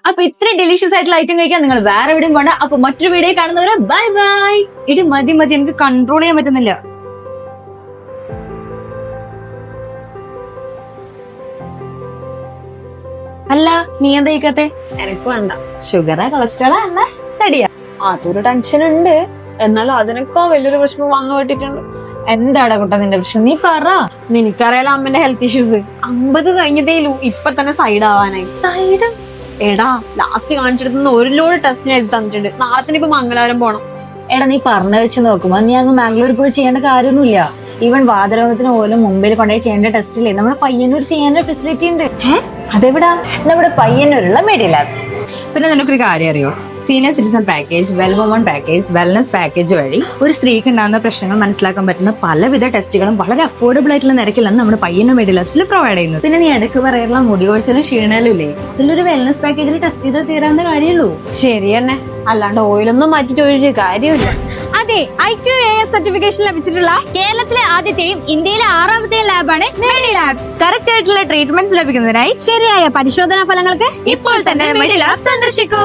അപ്പൊ ഇത്രയും ഡെലീഷ്യസ് ആയിട്ടുള്ള ഐറ്റം കഴിക്കാൻ നിങ്ങൾ വേറെ എവിടെയും വേണ്ട. അപ്പൊ മറ്റൊരു വീഡിയോ കാണുന്നവരെ ബൈ ബൈ. ഇടി മതി എനിക്ക് കൺട്രോൾ ചെയ്യാൻ പറ്റുന്നില്ല. അല്ല നീ എന്താ കഴിക്കാത്തെ? എനക്ക് വേണ്ട. ഷുഗറാ കൊളസ്ട്രോളാ അല്ല തടിയാ? അതൊരു ടെൻഷൻ ഉണ്ട്, എന്നാലും അതിനൊക്കെ വലിയൊരു പ്രശ്നം വന്നു കേട്ടിട്ടുണ്ട്. എന്താടാ കുട്ടാ നിന്റെ പ്രശ്നം, നീ പറ. നിനക്കറിയാലോ അമ്മന്റെ ഹെൽത്ത് ഇഷ്യൂസ്. 50 കഴിഞ്ഞതേലൂ ഇപ്പൊ തന്നെ സൈഡ് ആവാനായി. സൈഡ്? എടാ ലാസ്റ്റ് കാണിച്ചെടുത്തുനിന്ന് ഒരു ലോഡ് ടെസ്റ്റിന് എഴുതി തന്നിട്ടുണ്ട്. നാളെ തന്നെ ഇപ്പൊ മംഗലാപുരം പോണം. എടാ നീ പറഞ്ഞു വെച്ച് നോക്കുമ്പോ നീ അങ്ങ് മാംഗ്ലൂർ പോയി ചെയ്യേണ്ട കാര്യമൊന്നുമില്ല. ഈവൻ വാതരോഗത്തിന് പോലും മുംബൈയിൽ കൊണ്ടുപോയി ചെയ്യേണ്ട ടെസ്റ്റില്ലേ നമ്മുടെ പയ്യന്നൂർ ചെയ്യാൻ ഫെസിലിറ്റി ഉണ്ട്. അതെവിടാ? നമ്മുടെ പയ്യന്നൂരുള്ള മെഡിലാബ്സ്. പിന്നെ നിനക്കൊരു കാര്യം അറിയോ, senior citizen package, well woman package, wellness package വഴി ഒരു സ്ത്രീക്ക് ഉണ്ടാകുന്ന പ്രശ്നങ്ങൾ മനസ്സിലാക്കാൻ പറ്റുന്ന പലവിധ ടെസ്റ്റുകളും വളരെ അഫോർഡബിൾ ആയിട്ടുള്ള നിരക്കിലാണ് നമ്മുടെ പയ്യന്നൂർ മെഡിലാബ്സിൽ പ്രൊവൈഡ് ചെയ്യുന്നത്. പിന്നെ നീ ഇടയ്ക്ക് പറയാനുള്ള മുടി കൊഴിച്ചിലും ക്ഷീണലും ഇല്ലേ, ഇതിലൊരു വെൽനസ് പാക്കേജിൽ ടെസ്റ്റ് ചെയ്താൽ തീരാവുന്ന കാര്യമുള്ളൂ. ശരി തന്നെ, അല്ലാണ്ട് ഓയിലൊന്നും മാറ്റിട്ട് ഒരു കാര്യമില്ല. അതെ, IQAS സർട്ടിഫിക്കേഷൻ ലഭിച്ചിട്ടുള്ള കേരളത്തിലെ ആദ്യത്തെയും ഇന്ത്യയിലെ 6ാമത്തെയും ലാബാണ് മെഡിലാബ്സ്. കറക്റ്റ് ആയിട്ടുള്ള ട്രീറ്റ്മെന്റ്സ് ലഭിക്കുന്നതിനായി ശരിയായ പരിശോധനാ ഫലങ്ങൾക്ക് ഇപ്പോൾ തന്നെ മെഡിലാബ്സ് സന്ദർശിക്കൂ.